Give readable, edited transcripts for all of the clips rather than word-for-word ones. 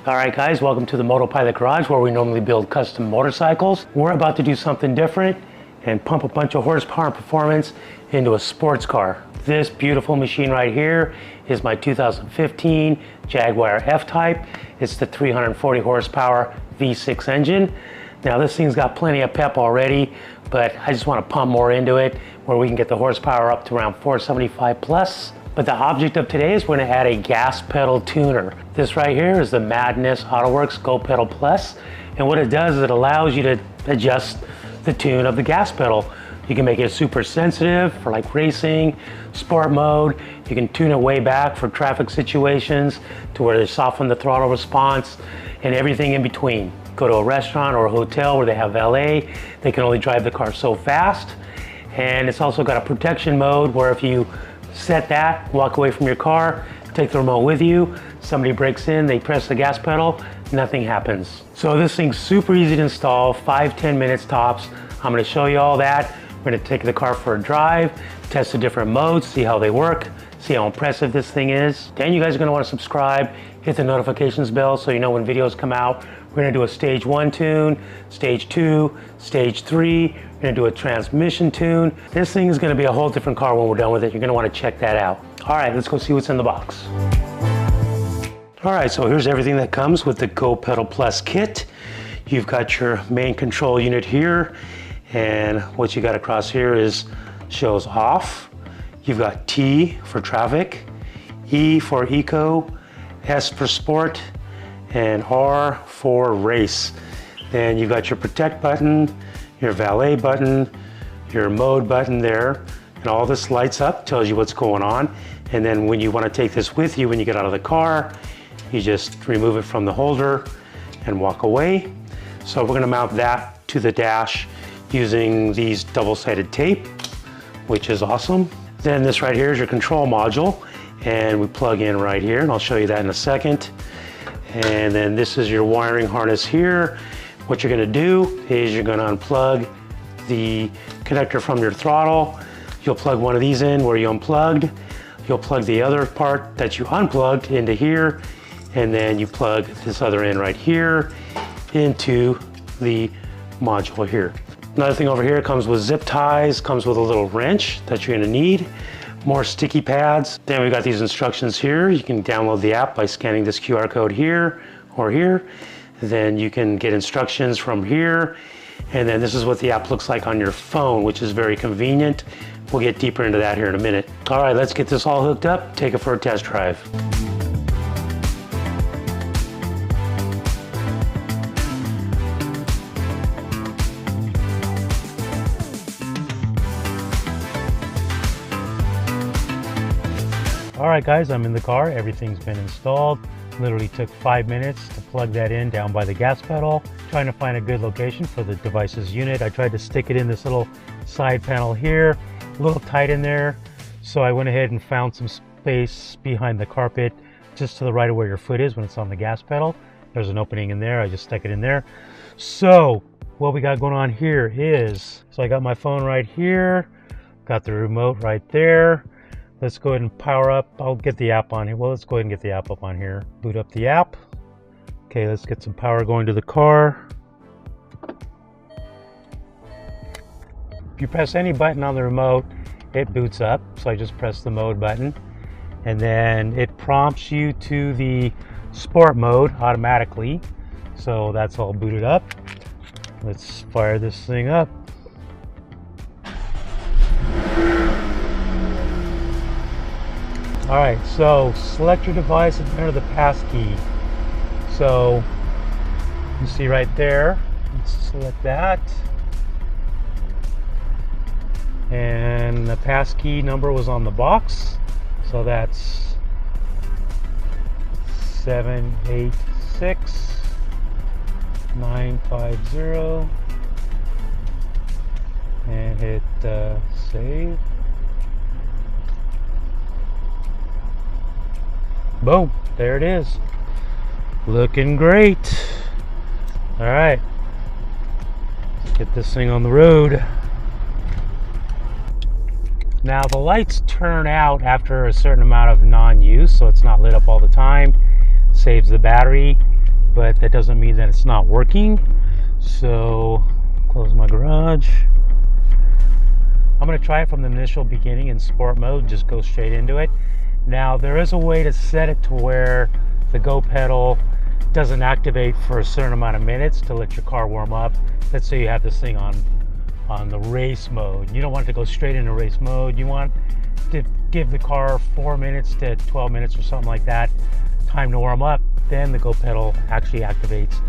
Alright guys, welcome to the Motopilot Garage where we normally build custom motorcycles. We're about to do something different and pump a bunch of horsepower and performance into a sports car. This beautiful machine right here is my 2015 Jaguar F-Type. It's the 340 horsepower V6 engine. Now this thing's got plenty of pep already, but I just want to pump more into it where we can get the horsepower up to around 475 plus. But the object of today is we're going to add a gas pedal tuner. This right here is the MADNESS GOPedal Plus, and what it does is it allows you to adjust the tune of the gas pedal. You can make it super sensitive for like racing, sport mode. You can tune it way back for traffic situations to where they soften the throttle response and everything in between. Go to a restaurant or a hotel where they have valet, they can only drive the car so fast. And it's also got a protection mode where if you set that, walk away from your car, take the remote with you, somebody breaks in, they press the gas pedal, nothing happens. So this thing's super easy to install, 5-10 minutes tops. I'm going to show you all that. We're going to take the car for a drive, test the different modes, see how they work, see how impressive this thing is. Then you guys are going to want to subscribe, hit the notifications bell so you know when videos come out. We're going to do a stage 1 tune, stage 2, stage 3. We're going to do a transmission tune. This thing is going to be a whole different car when we're done with it. You're going to want to check that out. All right, let's go see what's in the box. All right, so here's everything that comes with the GOPedal Plus kit. You've got your main control unit here, and what you got across here is shows off. You've got T for traffic, E for eco, S for sport, and R for race. Then you've got your protect button, your valet button, your mode button there, and all this lights up, tells you what's going on. And then when you want to take this with you when you get out of the car, you just remove it from the holder and walk away. So we're going to mount that to the dash using these double-sided tape, which is awesome. Then this right here is your control module, and we plug in right here, and I'll show you that in a second. And then this is your wiring harness here. What you're going to do is you're going to unplug the connector from your throttle. You'll plug one of these in where you unplugged. You'll plug the other part that you unplugged into here, and then you plug this other end right here into the module here. Another thing over here comes with zip ties, comes with a little wrench that you're going to need, more sticky pads. Then we've got these instructions here. You can download the app by scanning this QR code here or here. Then you can get instructions from here. And then this is what the app looks like on your phone, which is very convenient. We'll get deeper into that here in a minute. All right, let's get this all hooked up, take it for a test drive. All right guys, I'm in the car, everything's been installed. Literally took 5 minutes to plug that in down by the gas pedal. Trying to find a good location for the device's unit. I tried to stick it in this little side panel here, a little tight in there. So I went ahead and found some space behind the carpet, just to the right of where your foot is when it's on the gas pedal. There's an opening in there, I just stuck it in there. So what we got going on here is, so I got my phone right here, got the remote right there. Let's go ahead and power up. I'll get the app on here. Well, let's go ahead and get the app up on here. Boot up the app. Okay, let's get some power going to the car. If you press any button on the remote, it boots up. So I just press the mode button. And then it prompts you to the sport mode automatically. So that's all booted up. Let's fire this thing up. All right, so select your device and enter the passkey. So you see right there, let's select that. And the passkey number was on the box. So that's 786950. And hit save. Boom, there it is. Looking great. All right, let's get this thing on the road. Now the lights turn out after a certain amount of non-use, so it's not lit up all the time. Saves the battery. but that doesn't mean that it's not working. So close my garage. I'm going to try it from the initial beginning in sport mode, just go straight into it. Now there is a way to set it to where the GOPedal doesn't activate for a certain amount of minutes to let your car warm up. Let's say you have this thing on the race mode. You don't want it to go straight into race mode. You want to give the car 4 minutes to 12 minutes or something like that time to warm up. Then the GOPedal actually activates.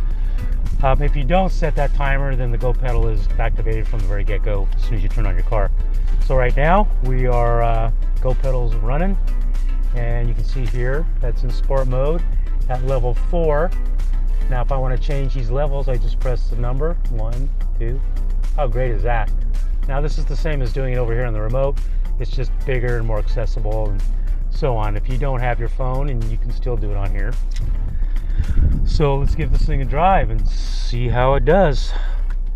If you don't set that timer, then the GOPedal is activated from the very get-go as soon as you turn on your car. So right now we are GOPedal's running, and you can see here that's in sport mode at level 4. Now if I want to change these levels, I just press the number 1, 2. How great is that? Now this is the same as doing it over here on the remote. It's just bigger and more accessible and so on. If you don't have your phone, and you can still do it on here. So let's give this thing a drive and see how it does.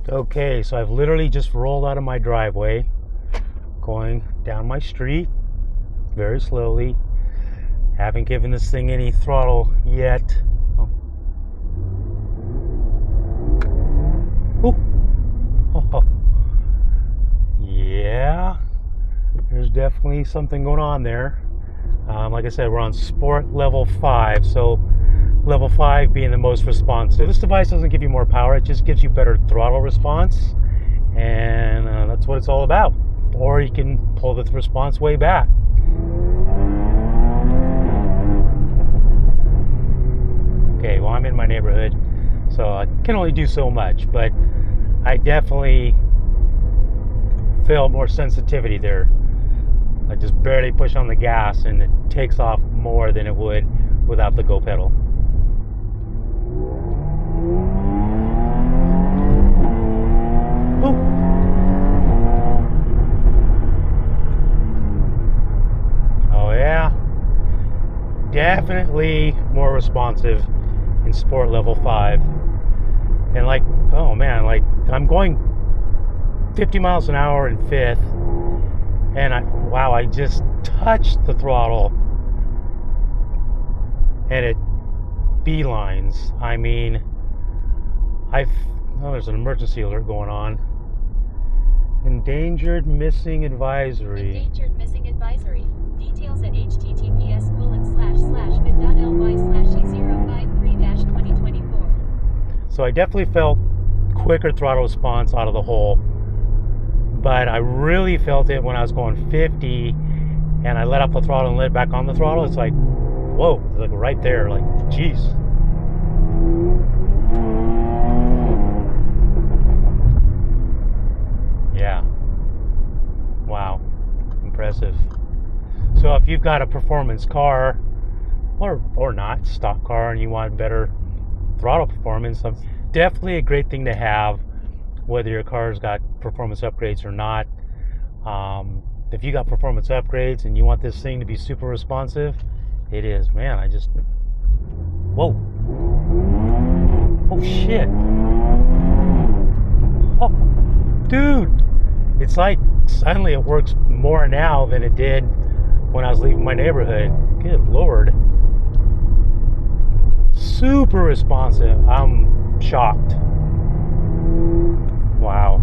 Okay, so I've literally just rolled out of my driveway, going down my street very slowly. Haven't given this thing any throttle yet. Oh. Oh. Yeah, there's definitely something going on there. Like I said, we're on sport level 5, so level 5 being the most responsive. This device doesn't give you more power, it just gives you better throttle response, and that's what it's all about. Or you can pull the response way back. Okay, well, I'm in my neighborhood, so I can only do so much, but I definitely feel more sensitivity there. I just barely push on the gas and it takes off more than it would without the GOPedal. Oh yeah, definitely more responsive in sport level 5. And like, oh man, like I'm going 50 miles an hour in 5th, and wow, I just touched the throttle and it beelines. I mean, oh, there's an emergency alert going on. Endangered missing advisory. Endangered missing advisory. Details at https://bit.ly/e053-2024. So I definitely felt quicker throttle response out of the hole, but I really felt it when I was going 50 and I let off the throttle and let it back on the throttle. It's like, whoa, it's like right there, like, geez. Yeah. Wow. Impressive. So if you've got a performance car, or not, stock car, and you want better throttle performance, definitely a great thing to have, whether your car's got performance upgrades or not. If you got performance upgrades and you want this thing to be super responsive, it is. Man, I just, whoa. Oh shit. Oh, dude. It's like suddenly it works more now than it did when I was leaving my neighborhood. Good Lord. Super responsive. I'm shocked. Wow.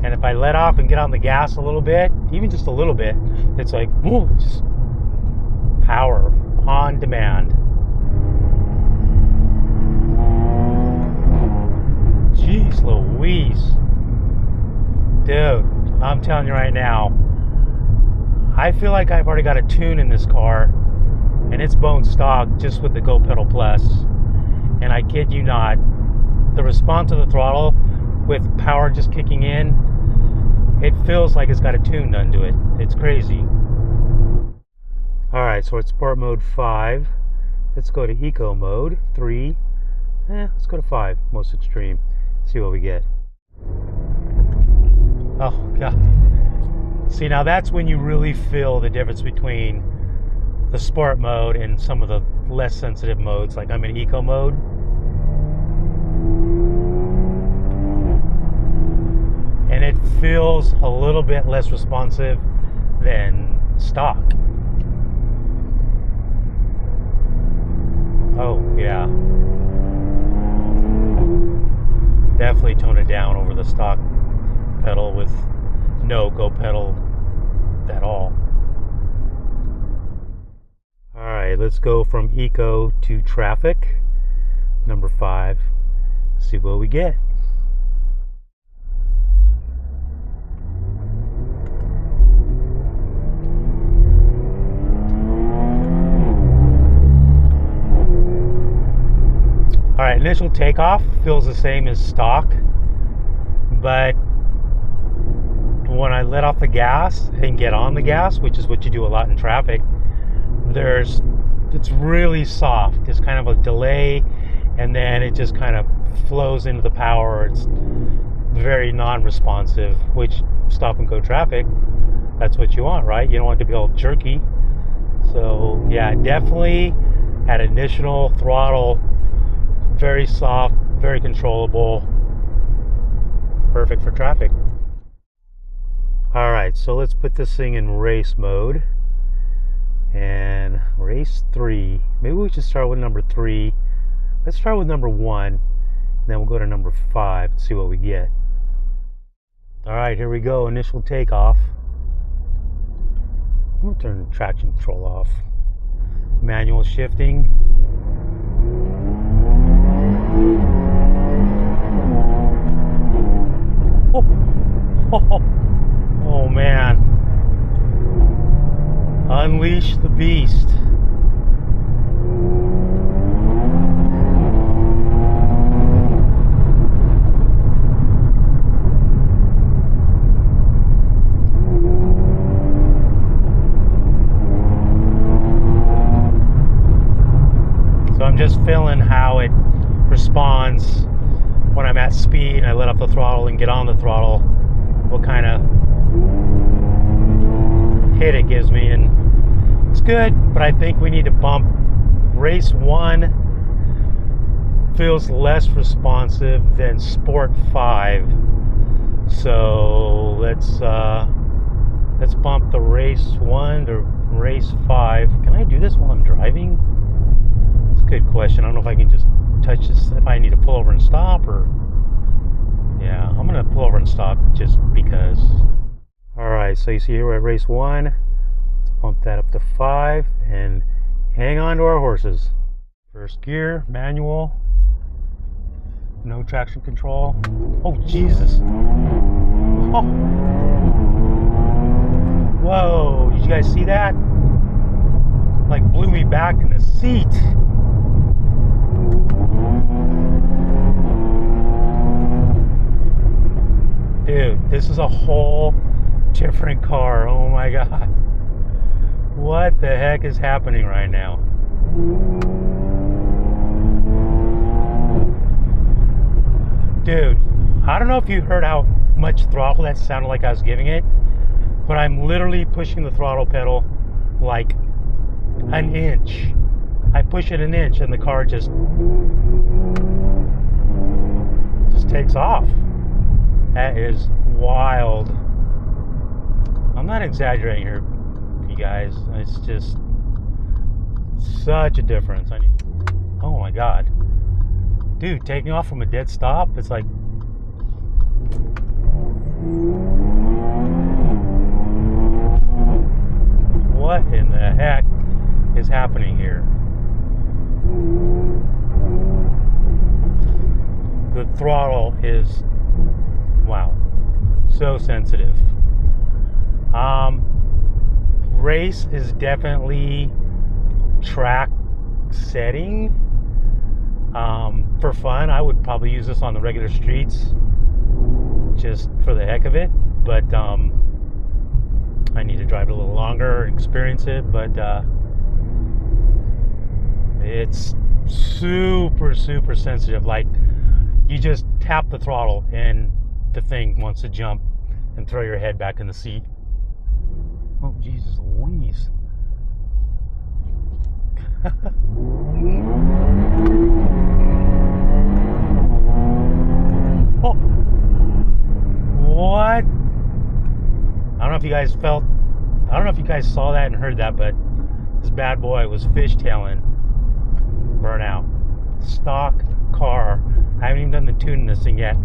And if I let off and get on the gas a little bit, even just a little bit, it's like, whoa, just power on demand. Jeez Louise. Dude, I'm telling you right now, I feel like I've already got a tune in this car, and it's bone stock just with the GOPedal Plus. And I kid you not, the response to the throttle with power just kicking in, it feels like it's got a tune done to it. It's crazy. Alright, so it's sport mode 5. Let's go to eco mode 3. Let's go to 5, most extreme. See what we get. Oh god. See, now that's when you really feel the difference between the sport mode and some of the less sensitive modes. Like I'm in eco mode. And it feels a little bit less responsive than stock. Oh, yeah. Definitely tone it down over the stock pedal with no GOPedal at all. Alright, let's go from eco to traffic. Number 5. See what we get. Alright, initial takeoff feels the same as stock, but when I let off the gas and get on the gas, which is what you do a lot in traffic, it's really soft. There's kind of a delay, and then it just kind of flows into the power. It's very non-responsive, which stop and go traffic, that's what you want, right? You don't want it to be all jerky. So yeah, definitely at initial throttle, very soft, very controllable, perfect for traffic. Alright, so let's put this thing in race mode. And race 3. Maybe we should start with number 3. Let's start with number 1. Then we'll go to number 5 and see what we get. Alright, here we go. Initial takeoff. I'm going to turn traction control off. Manual shifting. Oh man. Unleash the beast. So I'm just feeling how it responds when I'm at speed and I let off the throttle and get on the throttle, what kind of hit it gives me. And it's good, but I think we need to bump. Race 1 feels less responsive than Sport 5, so let's bump the race 1 to race 5. Can I do this while I'm driving? It's a good question. I don't know if I can just touch this, if I need to pull over and stop, or yeah, I'm gonna pull over and stop just because. Alright, so you see here we're at race 1. Let's bump that up to 5 and hang on to our horses. First gear, manual, no traction control. Oh Jesus. Oh. Whoa, did you guys see that? Like blew me back in the seat. Dude, this is a whole different car. Oh my god. What the heck is happening right now? Dude, I don't know if you heard how much throttle that sounded like I was giving it, but I'm literally pushing the throttle pedal like an inch. I push it an inch and the car just takes off. That is wild. I'm not exaggerating here, you guys. It's just such a difference. Oh my god. Dude, taking off from a dead stop, it's like, what in the heck is happening here? The throttle is, wow, so sensitive. Race is definitely track setting. For fun, I would probably use this on the regular streets just for the heck of it, but I need to drive it a little longer and experience it. But it's super sensitive. Like, you just tap the throttle and the thing wants to jump and throw your head back in the seat. Oh Jesus Louise. Oh. What? I don't know if you guys saw that and heard that, but this bad boy was fishtailing burn out. Stock car. I haven't even done the tuning this thing yet.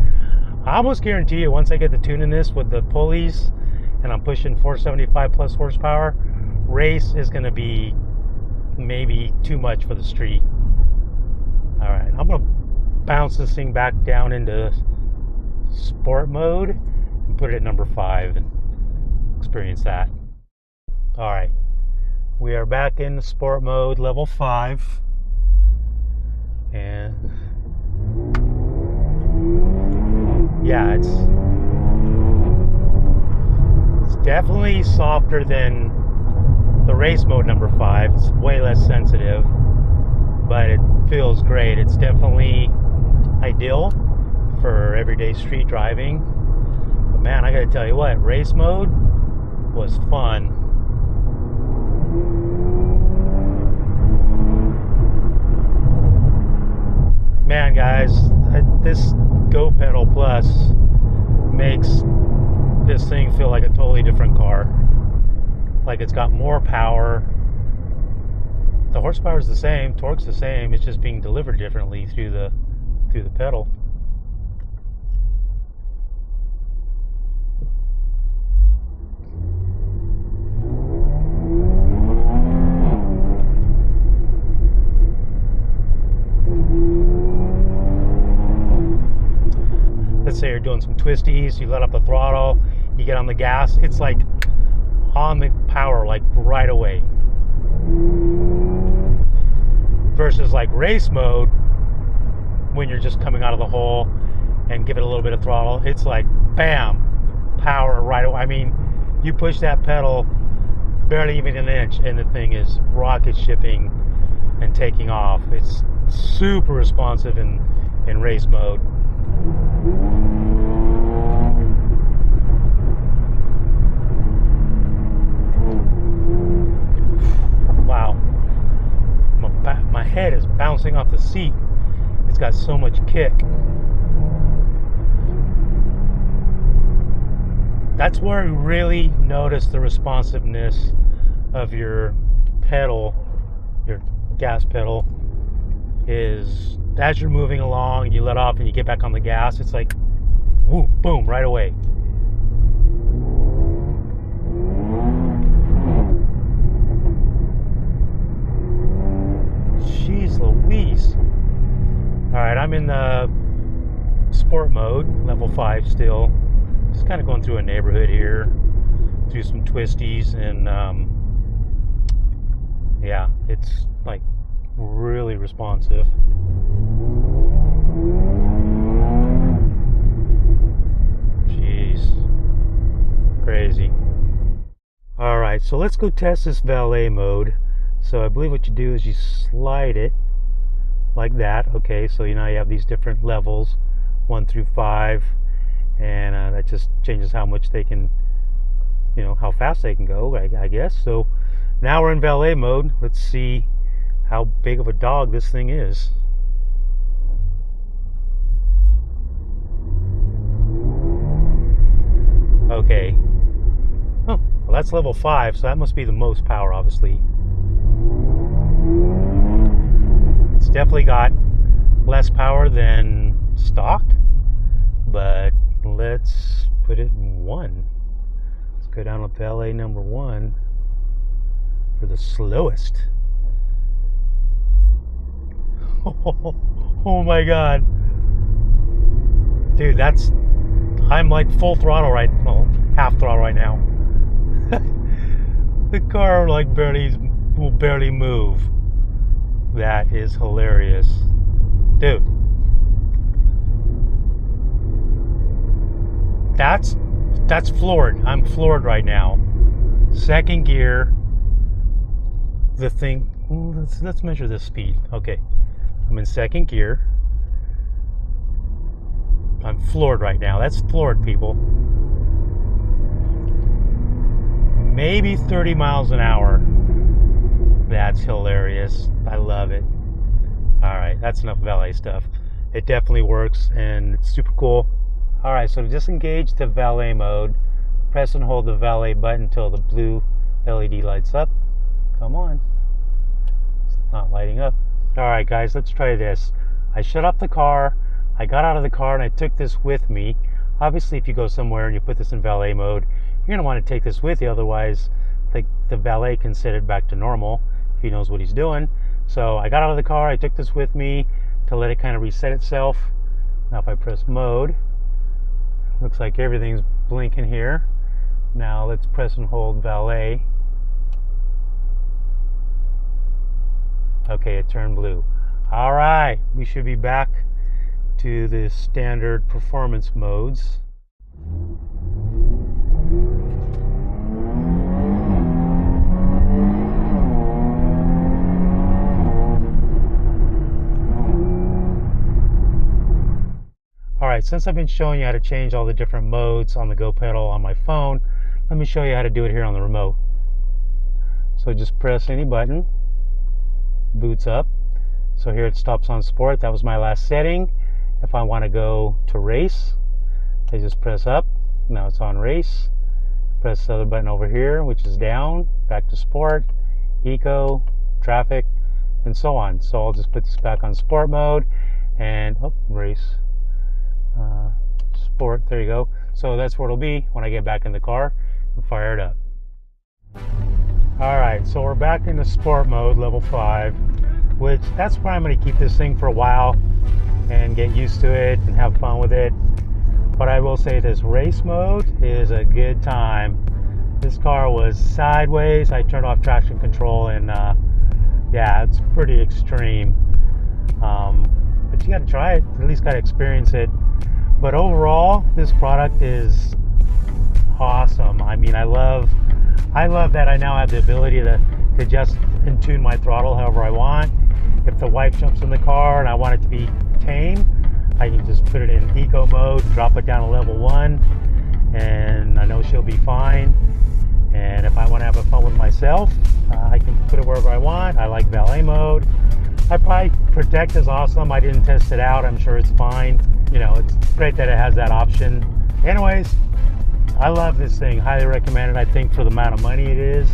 I almost guarantee you, once I get the tuning this with the pulleys and I'm pushing 475 plus horsepower, race is going to be maybe too much for the street. All right, I'm going to bounce this thing back down into sport mode and put it at number 5 and experience that. All right, we are back in the sport mode, level 5, and yeah, it's definitely softer than the race mode number 5. It's way less sensitive, but it feels great. It's definitely ideal for everyday street driving. But man, I gotta tell you what, race mode was fun. Man, guys, this GOPedal Plus makes this thing feel like a totally different car. Like it's got more power. The horsepower is the same, torque's the same. It's just being delivered differently through the pedal. Let's say you're doing some twisties, you let up the throttle, you get on the gas, it's like on the power like right away. Versus like race mode, when you're just coming out of the hole and give it a little bit of throttle, it's like bam, power right away. I mean, you push that pedal barely even an inch and the thing is rocket shipping and taking off. It's super responsive in race mode. Wow, my head is bouncing off the seat. It's got so much kick. That's where you really notice the responsiveness of your pedal, your gas pedal, is as you're moving along and you let off and you get back on the gas, it's like whoop, boom, right away. Jeez Louise. Alright, I'm in the sport mode, level 5 still. Just kind of going through a neighborhood here, through some twisties, and yeah, it's like really responsive. Jeez, crazy. Alright, so let's go test this valet mode. So I believe what you do is you slide it like that. Okay, so now you have these different levels, 1 through 5, and that just changes how much they can, you know, how fast they can go, I guess. So now we're in valet mode. Let's see how big of a dog this thing is. Okay. Oh, well, that's level 5, so that must be the most power, obviously. It's definitely got less power than stock, but let's put it in 1. Let's go down to valet number 1 for the slowest. Oh my god, dude, I'm like full throttle well, half throttle right now. The car like will barely move. That is hilarious, dude. That's floored. I'm floored right now. Second gear. The thing. Let's measure this speed. Okay, I'm in second gear. I'm floored right now. That's floored, people. Maybe 30 miles an hour. That's hilarious. I love it. Alright, that's enough valet stuff. It definitely works and it's super cool. Alright, so to disengage the valet mode, press and hold the valet button until the blue LED lights up. Come on. It's not lighting up. All right, guys, let's try this. I shut off the car, I got out of the car, and I took this with me. Obviously, if you go somewhere and you put this in valet mode, you're gonna want to take this with you, otherwise the valet can set it back to normal if he knows what he's doing. So I got out of the car, I took this with me to let it kind of reset itself. Now if I press mode, looks like everything's blinking here. Now let's press and hold valet. Okay, it turned blue. All right, we should be back to the standard performance modes. All right, since I've been showing you how to change all the different modes on the GOPedal on my phone, let me show you how to do it here on the remote. So just press any button, boots up. So here it stops on sport. That was my last setting. If I want to go to race, I just press up. Now it's on race. Press the other button over here, which is down, back to sport, eco, traffic, and so on. So I'll just put this back on sport mode and race. Sport, there you go. So that's where it'll be when I get back in the car and fire it up. All right, so we're back into sport mode, level 5, which that's where I'm going to keep this thing for a while and get used to it and have fun with it. But I will say this race mode is a good time. This car was sideways. I turned off traction control, and yeah, it's pretty extreme. But you got to try it, at least got to experience it. But overall, this product is awesome. I mean, I love that I now have the ability to adjust and tune my throttle however I want. If the wife jumps in the car and I want it to be tame, I can just put it in eco mode, drop it down to level 1, and I know she'll be fine. And if I want to have fun with myself, I can put it wherever I want. I like valet mode. I probably Protect is awesome. I didn't test it out. I'm sure it's fine. You know, it's great that it has that option. Anyways, I love this thing. Highly recommend it. I think for the amount of money it is,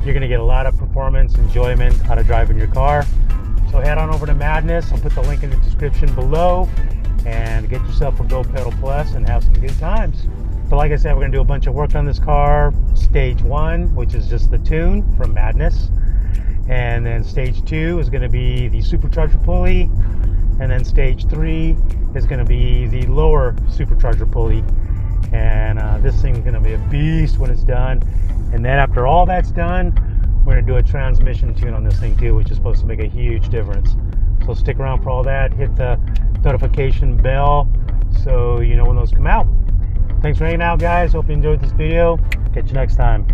you're going to get a lot of performance, enjoyment out of driving your car. So head on over to Madness. I'll put the link in the description below and get yourself a GOPedal Plus and have some good times. So like I said, we're going to do a bunch of work on this car. Stage 1, which is just the tune from Madness. And then stage 2 is going to be the supercharger pulley. And then stage 3 is going to be the lower supercharger pulley. And this thing is going to be a beast when it's done. And then after all that's done, we're going to do a transmission tune on this thing too, which is supposed to make a huge difference. So stick around for all that. Hit the notification bell so you know when those come out. Thanks for hanging out, guys. Hope you enjoyed this video. Catch you next time.